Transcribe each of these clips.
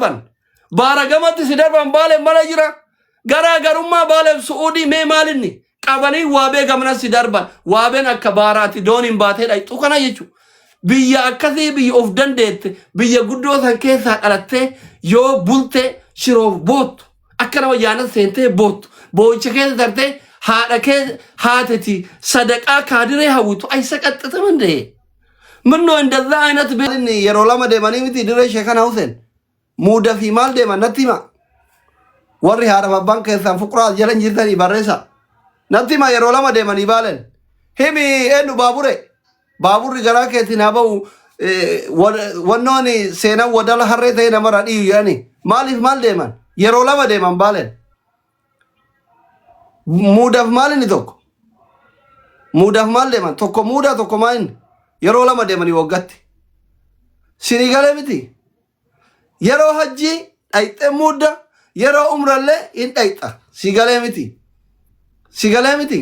darban baara gamatti si darban baale mala jira garaa garummaa baaleef su'uudii mee maalinni qabanii waabee gamana si darban waabeen akka baaraati dooniin baatee dhayxu kana jechuudha. Biyya akkasii biyya of dandeette biyya guddoo san keessaa dhalattee yoo bulte shiroof boottu akka nama yaana seentee boottu boo'icha keessa tartee haadha kee haateti sadaqaa kaadiree hawwitu ayisa qaxxata mandee ምነው እንደዛ አይነት ቤልን የሮላ መደማኒ ምት ድሬ ሸከና ሁሴን ሙደፊ ማል ደማ ነቲማ ወሪ ሀረባባን ከሳን ፍቁራ ጀለን ጅርተኒ ባሬሳ ነቲማ የሮላ መደማኒ ባለን ሄሚ ኤኑ ባቡሪ ገራ ከቲናበው ወኖኒ ሴና ወዳላ ሀሬተ ነመራ ዲዩ ያኒ ማሊፍ ማል ደማን የሮላ መደማን ባለን ሙደፍ ማልን ይቶክ ሙደፍ ማል ደማን ቶኮ ሙዳ ቶኮ ማይን yeroo lama deemanii waggaatti sinii galee miti yeroo hajjii dhayxee mudda yeroo umrallee hin dhayxa si galee miti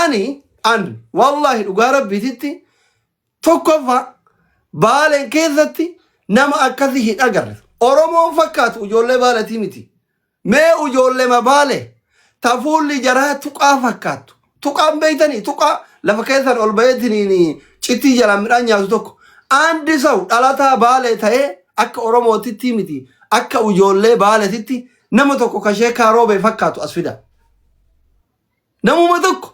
ani wallahi dhugaa rabbiititti tokkoffaa baaleen keessatti nama akkasii hin agarre oromoon fakkaatu ijoollee baaletii miti mee ijoollee baale tafuulli jaraa tuqaa fakkaattu tuqaan beeytanii tuqaa lafa keessan ol bayeetiniini citti jala midhaan nyaatu tokko andi saw dhalataa baale ta'ee akka oromootitti miti akka ijoollee baaleetitti nama tokko kashee kaaroobe fakkaatu as fida namuma tokko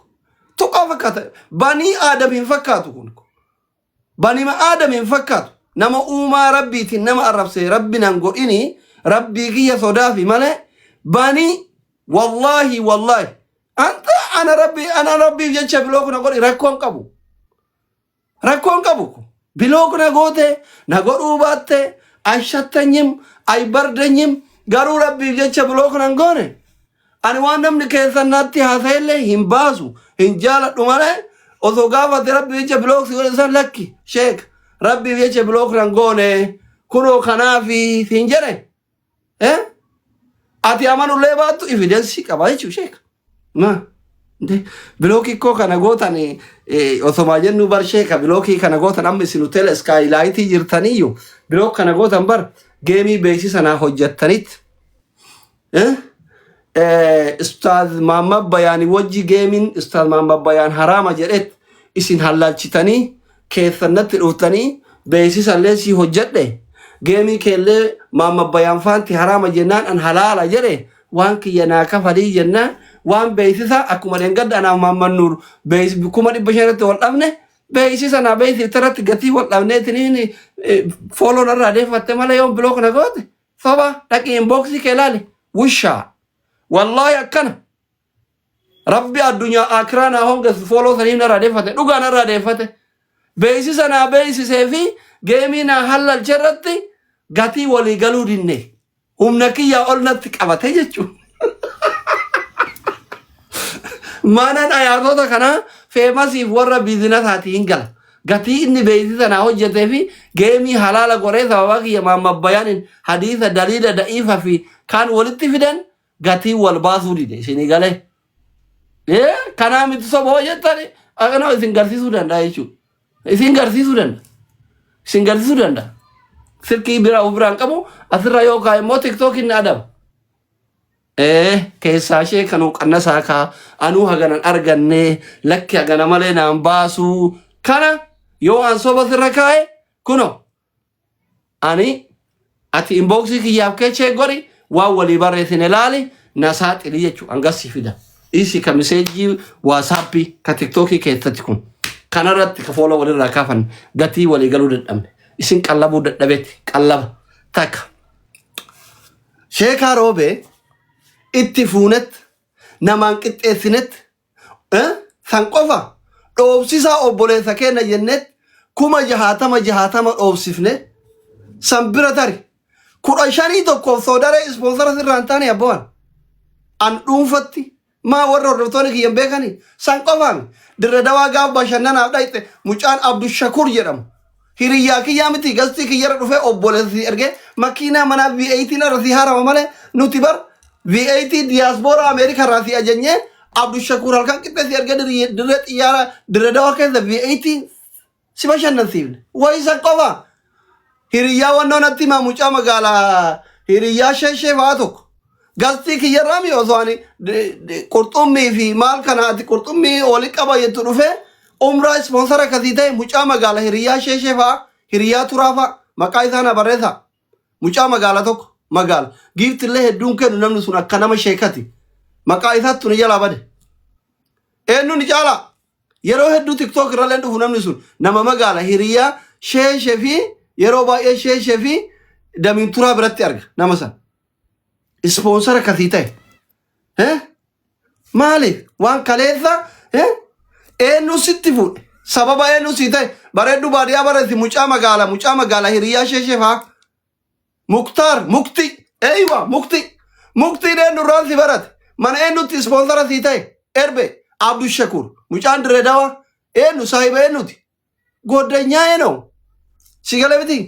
tuqaa fakkaata banii aadamiin fakkaatu kun banima aadamiin fakkaatu nama uumaa rabbiitiin nama arrabsee rabbinan godhini rabbii kiyya sodaafi malee banii wallahi ana rabbiif jecha biloo kuna godhi rakkoon qabu biloo kuna goote na godhuu baatte ashattanyim ay bardanyim garuu rabbiif jecha biloo kuna goone ani waan namni keessannaatti haasa'ellee hin baasu hin jaaladhu malee osoo gaafate rabbiif jecha biloo si godhe san lakki sheek rabbiif jecha biloo kuna goone kunoo kanaafi siin jedhe ati amanullee baattu evidensii qaba jechuu sheek bilooki koo kana gootan osoma jennu bar sheeka bilooki kana gootan amma isin hotel skylight jirtaniyyuu bilook kana gootan bar geemii beeksisanaa hojjettanit ustaaz Mahammad Bayaani wajji geemiin ustaaz Mahammad Bayaan haraama jedhet isin halaalchitanii keessannatti dhuftanii beeksisallee si hojjedhe geemii keellee Mahammad Bayaan faanti haraama jennaan an halaala jedhe waan kiyya naa kafalii jennaan waan beeksisa akkuma dengadda anaaf Mahammad Nuur beeksisa kuma 500 wal dhabne beeksisa na beeksisa irratti gatii wal dhabneetiniin fooloon irraa deeffatte malee yoon bilook na goote soba dhaqii inboksii kee ilaali wushaa wallahi akkana rabbi addunyaa akiraa naa hongeessu fooloo saniif narraa deeffate dhugaa narraa deeffate beeksisa naa beeksisee fi geemii naa halalche irratti gatii walii galuu dinne humna kiyyaa ol natti qabate jechuudha. Maanan ayaatota kana feemasiif warra biizinasaatiin gala gatii inni beeksisa naa hojjetee fi geemii halaala goree sababa kiyya Mahammad Bayaanin hadiisa daliila da'iifa fi kaan walitti fidan gatii wal baasuu dide isinii galee kanaa miti soboo jettani akkana isin garsiisuu danda'a jechuudha isin garsiisuu danda'a silkii bira of biraan qabu asirra yookaan immoo tiktookiin na adaba keessaa ishee kanuu qannasaa kaa anuu haganan arganne lakki hagana malee naan baasuu kana yoo an soba sirra kaa'e kuno ani ati inboksii kiyyaaf keechee godhi waan walii barreessine ilaali na saaxili jechuu angassi fida isi ka miseejii waasaappii ka tiktookii keessatti kun kanarratti ka fooloo walirraa kaafan gatii walii galuu dadhabne isin qallabuu dadhabeeti qallaba takka sheekaa roobee itti fuunet namaan qixxeessinet san qofa dhoobsisaa obboleessa keenya jennet 60 dhoobsifne san bira tari 15 tokkoof soodaree ispoonsara sirraan taane abboon an dhuunfatti maa warra hordoftoonni kiyyan beekanii san qofaan dirre dawaa gaaf bashannanaaf dhayxe mucaan Abdushakur jedhamu hiriyyaa kiyyaa miti gastii kiyyara dhufee obboleessi ergee makiinaa manaa V8 irra si harama malee nuti bar V8 diaspora America rasi ajanye Abdushakur halkan qixxeessi ergee dirre xiyyaara dirre dawaa keessa V8 si bashannansiifne wayi san qofa hiriyyaa wannoo natti maa mucaa magaalaa hiriyaa sheshee fa'aa tokko gastii kiyyarraami osoo ani qurxummii fi maal kanaati qurxummii oli qaba jettu dhufee umraa ispoonsara akkasii ta'e mucaa magaala hiriyaa sheshee fa'aa hiriyaa turaa fa'aa maqaa isaana barreessa mucaa magaala tokko magaala giiftillee hedduun kennu namni sun akka nama sheekati maqaa isaatti ni jala bade eenyu ni caala yeroo hedduu tiktok irra dhufu namni sun nama magaala hiriyaa sheshee fi yeroo baay'ee sheshee fi damiin turaa biratti arga nama san sponsor akkasii ta'e maaliif waan kaleessa eenyu sitti fuudhe sababa eenyu si ta'e bareeddu baadiyyaa bareetti mucaa magaala hiriyaa sheshee fa'aa muktaar mukti eeywa muktiin eenyu irraan si barate mana eenyutti sponsora si ta'e erbe abdu shakur mucaan direedawa eenyu saahiba eenyuti goddanyaa eenyu si galee miti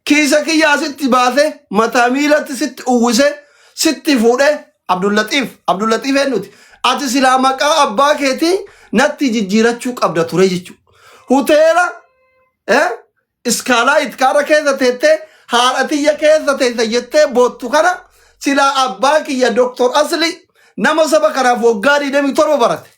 kiisa kiyyaa sitti baase mataa miilatti sitti uwwise sitti fuudhe Abdullatiif eenyuti ati silaa maqaa abbaa keetii natti jijjiirachuu qabda ture jechuudha. Huteela iskaalaa itkaara keessa teettee haadha tiyya keessa teessa jettee boottu kana silaa abbaa kiyya Dr. Asli nama saba kanaaf waggaa 27 barate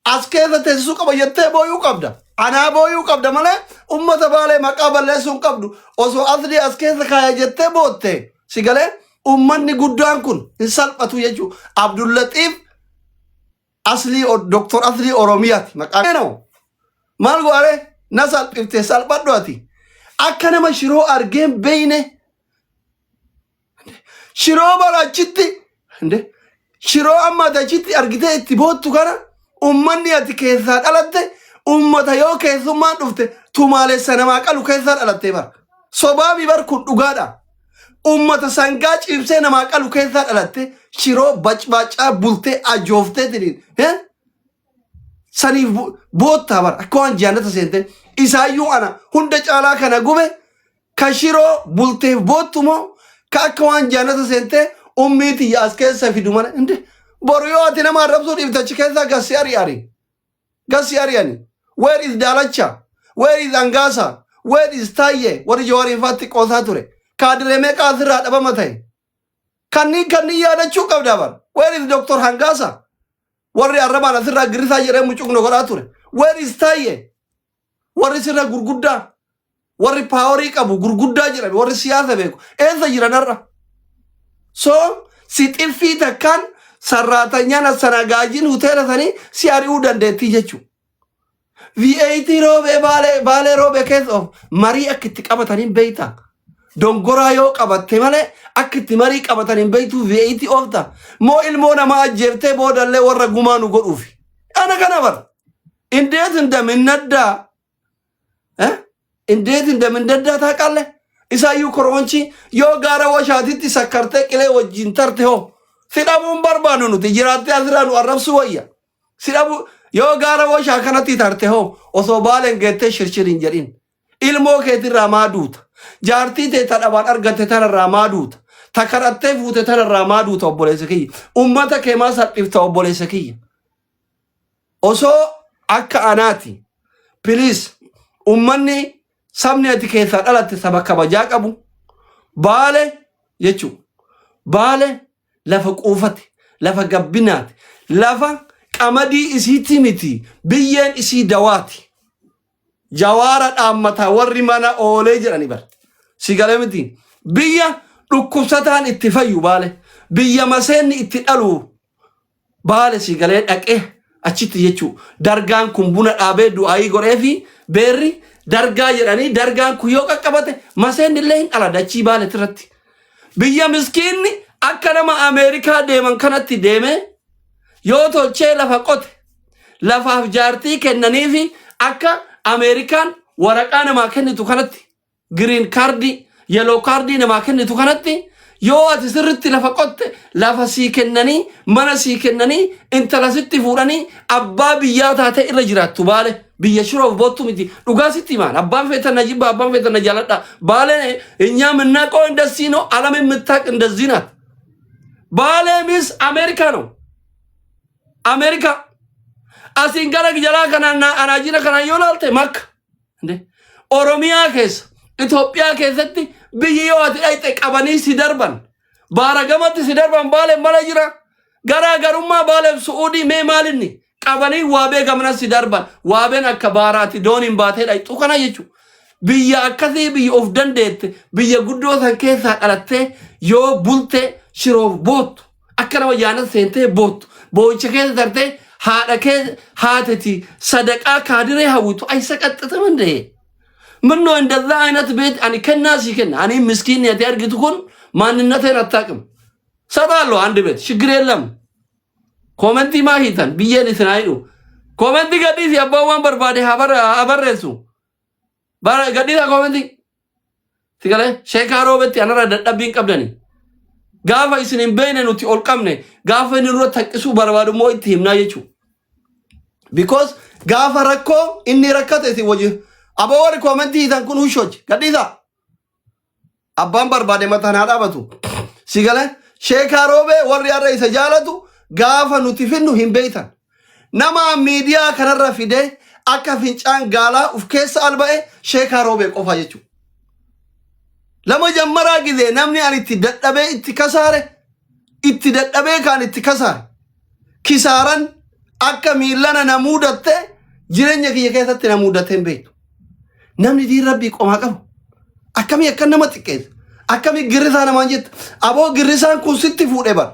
as keessa teessisuu qaba jettee booyuu qabda. Anaa booyuu qabda malee ummata baalee maqaa balleessuu hin qabdu osoo Asli as keessa kaaya jettee bootte si galee ummanni guddaan kun hin salphatu jechuudha. Abdullatiif Asli Dr. Asli Oromiyaati maqaan eenyu maal goore na salphifte salphadhu ati akka nama shiroo argeen beeyne shiroo barachitti shiroo amma dachitti argitee itti boottu kana ummanni ati keessaa dhalatte ummata yoo keessummaan dhufte tumaalessa namaa qalu keessaa dhalattee bar sobaabii bar kun dhugaadha ummata sangaa ciibsee namaa qalu keessaa dhalatte shiroo bacbaacaa bultee ajooftee tiniin saniif boottaa bar akka waan jaannata seente isaayyuu ana hunda caalaa kana gube ka shiroo bulteef boottumoo ka akka waan jaannata seente ummiiti as keessa fidu mana boru yoo ati nama arrabsuu dhiiftachi keessaa gassi ari'ani where is Dalacha where is Angasa where is Taye warri Jawaariin faatti qoosaa ture kaadiree qaasirraa dhabama ta'e kanniin yaadachuu qabda bar where is Dr. Hangasa warri arrabaan asirraa girisaa jedhee mucuqno godhaa ture where is Taye warri sirra gurguddaa warri paaworii qabu gurguddaa jedhame warri siyaasa beeku eessa jiran har'a so si xiffii takkaan sarraatanyaan sanagaajin huteela sanii si ari'uu dandeettii jechuudha. VAT roobee baalee roobee keessa of marii akka itti qabataniin beeyta. Dongoraa yoo qabatte malee akka itti marii qabataniin beeytu VAT oofta. Moo ilmoo namaa ajjeeftee boodallee warra gumaa nu godhuufi. Ana kana bar. Indeet indaminaddaa taaqalle. Isaayyuu koroonchi yoo gaara washaatitti sakkartee qilee wajjin tarte hoo. Sidhabuun barbaadu nuti jiraattee asirraa nu arrabsu wayya. Sidhabu yoo gaara washaa kanatti tarte hoo osoo baaleen geettee shirshiriin jedhin. Ilmoo keetirraa maa duuta. Jaartii tee tadhabaan argatte tanarraa maa duuta. Takarattee fuute tanarraa maa duuta obboleessa kiyya. Ummata kee maa salphifta obboleessa kiyya. Osoo akka anaati. Piliis ummanni sabni ati keessaa dhalatte saba kabajaa qabu. Baale jechuun. Baale lafa quufate lafa gabbinaati lafa qamadii isiitti miti biyyeen isii dawaati jawaara dhaammata warri mana oolee jedhani bar si galee miti biyya dhukkubsataan itti fayyu baale biyya maseenni itti dhalu baale si galee dhaqee achitti jechuu dargaan kun buna dhaabee du'aayii godhee fi beerri dargaa jedhanii dargaan kun yoo qaqqabate maseenni illee hin dhala dachii baale irratti biyya miskiinni akka nama Ameerikaa deeman kanatti deeme yoo tolchee lafa qote lafaaf jaartii kennaniifi akka Ameerikaan waraqaa namaa kennitu kanatti green card yellow card namaa kennitu kanatti yoo ati sirritti lafa qotte lafa sii kennanii mana sii kennanii intala sitti fuudhanii abbaa biyyaa taate irra jiraattu baale biyya shiroof boottu miti dhugaa sitti himaan abbaan feetan na jibba abbaan feetan na jaaladha baale እኛ የምናውቀው እንደዚህ ነው ዓለም የምታውቅ እንደዚህ ናት ባሌ ሚስ አሜሪካ ነው አሜሪካ አሲንጋራ ገላ ከናና አናጂና ከና ይወላልተ ማክ እንዴ ኦሮሚያ ኬስ ኢትዮጵያ ኬሰቲ biyyooti dhayxe qabanii si darban baaragamatti si darban baale mala jira garaagarummaa baaleef su'uudii mee maalinni qabanii waabee gamna si darban waabeen akka baaraati dooniin baatee dhayxu kana jechuudha. Biyya akkasii biyya of dandeette biyya guddoo san keessaa dhalattee yoo bulte shiroof boottu akka nama jaana seentee boottu boo'icha keessa tartee haadha kee haateti sadaqaa kaadiree hawwitu aysa qaxxata mandee ምነው እንደዛ አይነት ቤት አኒ ከናሲ ከና አኒ ምስኪን ያት ያርግቱ ኩን ማንነቴን አታቅም ሰጣለሁ አንድ ቤት ችግር የለም ኮሜንት ማሂተን ቢየን ስናይዱ ኮሜንት ገዲስ ያባዋን በርባዴ አበረሱ ባራ ገዲስ ኮሜንት ትገለ ሼካሮ ቤት ያነራ ደደብኝ ቀብደኒ ጋፋ ይስኒን በይነኑቲ ኦልቀምነ ጋፋ ንሮ ተቅሱ በርባዱ ሞይት ይምናየቹ because ጋፋ ረኮ ኢኒ ረከተቲ ወጂ Abawari komenti hitan kun hushoj gadisa abban barbade matana dabatu sigale shekarobe warri arra isa jalatu gafa nutifinu himbeitan nama media kanarra fide akka fincan gala uf kessa albae shekarobe qofa jechu lama jammara gize namni an itti daddabe itti daddabe kan itti kasare kisaran akka milana namudatte jirenya kiye keessatti namudatte himbeetu namni di rabbi qoma qabu akkami akka nama xiqqees akkami girrisaa namaan jetta aboo girrisaan kun sitti fuudhe bar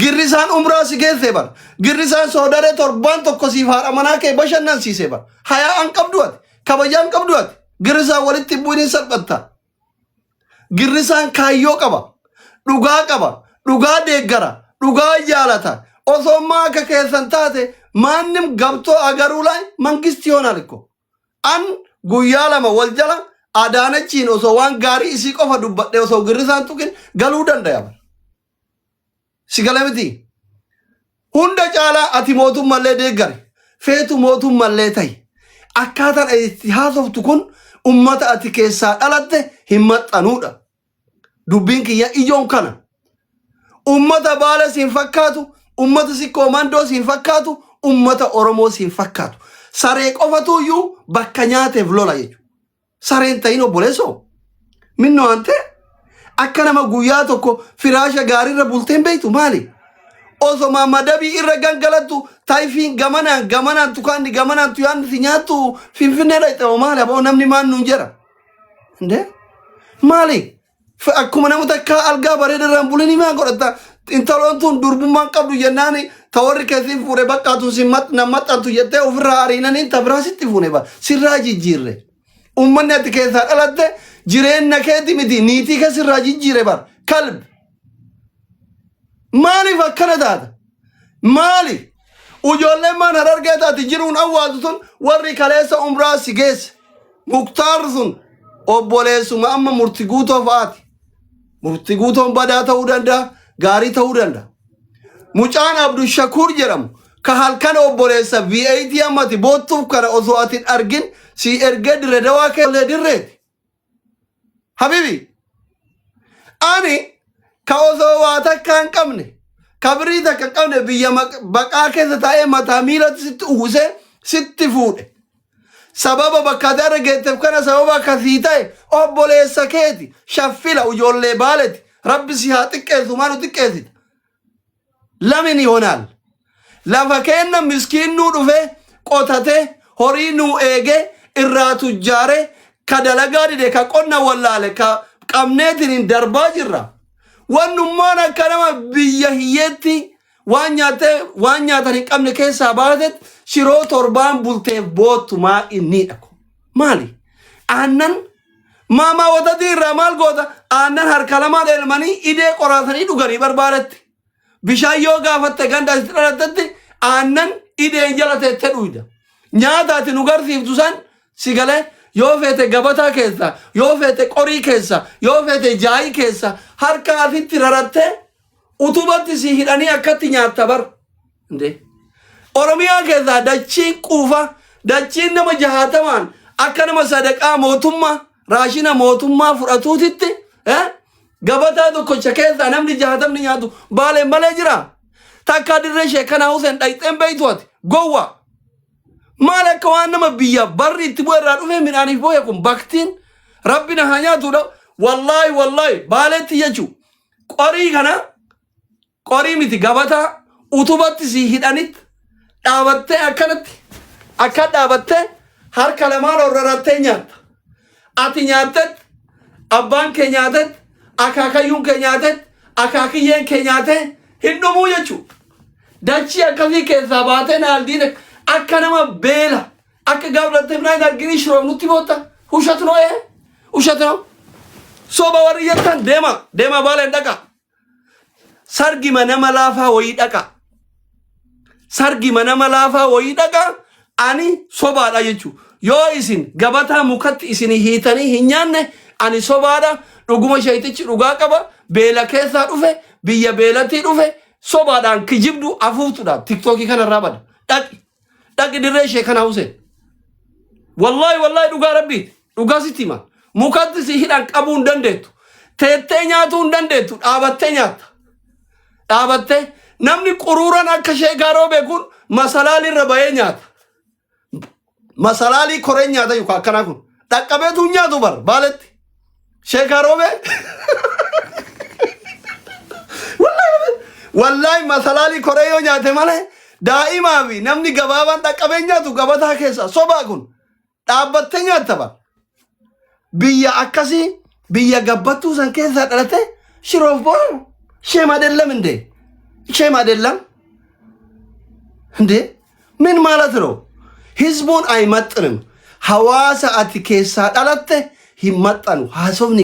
girrisaan umraa si geesse bar girrisaan soodare torban tokko siif haadha manaa kee bashannansiise bar hayaa an qabdu ati kabajaan qabdu ati girrisaan walitti bu'in salphatta girrisaan kaayyoo qaba dhugaa deeggara dhugaa jaalata osommaa akka keessan taate maannim gabtoo agaruu laay mangisti yoonalikko an guyyaa lama wal jala adaanachiin osoo waan gaarii isii qofa dubbadhe osoo girrisaan tuqin galuu danda'ama. Si galamiti hunda caalaa ati mootummallee deeggare feetu mootummallee ta'i akkaataan itti haasoftu kun ummata ati keessaa dhalatte hin maxxanuudha. Dubbiin kiyya ijoon kana ummata baala siin fakkaatu ummata sikkoo mandoo siin fakkaatu ummata oromoo siin fakkaatu. Saree qofatuyyuu bakka nyaateef lola jechuudha. Sareen ta'in obboleessoo minnoo ante akka nama guyyaa tokko firaasha gaariirra bulteen beektu maali? Osoma madabii irra gangalattu taayifiin gamanaan tukaanni gamanaan tuyaanni si nyaattu finfinnee dhayxamoo maali? Aboo namni maan nuun jira? Ndee maali? Akkuma namoota akka algaa bareedarraan bulanii maan godhatta? Intaloon tun durbummaan qabdu jennaani tawarri keessin fuure bakkaatu si maxxantu jettee ofirraa ariinanii tabiraa sitti fuune ba sirraa jijjiirre ummanni ati keessaa dhalatte jireenya keeti miti niitii kee sirraa jijjiire bar kalbi maaliif akkana taata maaliif ujoolleen maan harargee taati jiruun awwaaltu sun warri kaleessa umraa si geesse muktaar sun obboleessuma amma murti guutoo fa'aati murti guutoon badaa ta'uu danda'a gaarii ta'uu danda'a. Mucaan Abdul Shakur jedhamu ka halkan obboleessa V8 ammati boottuuf kana osoo atin argin si erge dire dawaa keellee dirreeti. Habibi ani ka osoo waa takka hin qabne kabrii takka hin qabne biyya baqaa keessa taa'ee mataa miilatti sitti uwwisee sitti fuudhe. Sababa bakka ati argeetteef kana sababa akkasii ta'e obboleessa keeti shaffila ujoollee baaleti rabbi si haa xiqqeessu maanu xiqqeessita. Lamin ይሆናል lafa kenna miskiinu dhufe qotate horii nu eege irraatu jaare ka dalagaa dide ka qonna wallaale ka qabneetiin darbaa jirra wannummaan akka nama biyya hiyyeetti waan nyaatan hin qabne keessaa baatet shiroo torbaan bulteef boottumaa inni dhako maali aannan maamaa watatii irraa maal goota aannan harka lamaan elmanii idee qoraatanii dhuganii barbaadetti bishaan yoo gaafatte ganda asitti dhalatetti aannan ideen jala teette dhuyda nyaata ati nu garsiiftu san si galee yoo feete gabataa keessa yoo feete qorii keessa yoo feete jaayii keessa harka asitti raratte utubatti si hidhanii akkatti nyaatta bar inde oromiyaa keessa dachiin quufa dachiin nama jahaatamaan akka nama sadaqaa mootummaa raashina mootummaa fudhatuutitti gabataa tokkocha keessa namni jahatamni nyaatu baalee malee jira takka dirree sheekana Hussein dhayxeen beeytu ati gowwa maal akka waan nama biyya barri itti bu'e irraa dhufe midhaaniif booye kun baktiin rabbina haa nyaatudha wallahi baaletti jechu qorii kana qorii miti gabata utubatti si hidhanit dhaabattee akkanatti akka dhaabattee harka lamaan orrarattee nyaatta ati nyaattet abbaan kee nyaatet akaakayyuun kee nyaatet akaakiyyeen kee nyaate hin dhumuu jechu dachii akkasii keessaa baatee naaldiin akka nama beela akka gaaflattee minaan argini shiroonutti boota ushatnoo ushatnoo soba warri jettan deema baaleen dhaqa sargima nama laafaa wayii dhaqa sargima nama laafaa wayii dhaqa ani sobaadha jechu yoo isin gabataa mukatti isin hiitanii hin nyaanne ani sobaadha dhuguma shaytichi dhugaa qaba beela keessaa dhufe biyya beelatii dhufe sobaadhaan kijibdu afuuftudha tiktokii kanarraa bada dhaqi dirree ishee kana Huseen wallahi dhugaa rabbiiti dhugaa sitti hima mukatti si hidhan qabuu hin dandeettu teettee nyaatuu hin dandeettu dhaabattee nyaatta dhaabattee namni quruuran akka sheegaaroo beekuun masalaalirra bahee nyaata masalaalii koree nyaata yookaan akkanaa kun dhaqqabeetu nyaatu bar baaletti sheegaaroo bee wallahi masalaalii koree yoo nyaate malee daa'imaa fi namni gabaabaan dhaqqabee nyaatu gabataa keessa sobaa kun dhaabbattee nyaatta bar biyya akkasii biyya gabbattuu san keessa dhalate shiroof boonu shema አይደለም እንዴ shema አይደለም እንዴ ምን ማለት ነው ህዝቡን አይመጥንም ሐዋሳ አቲ keessa dhalatte himaxanu haasofni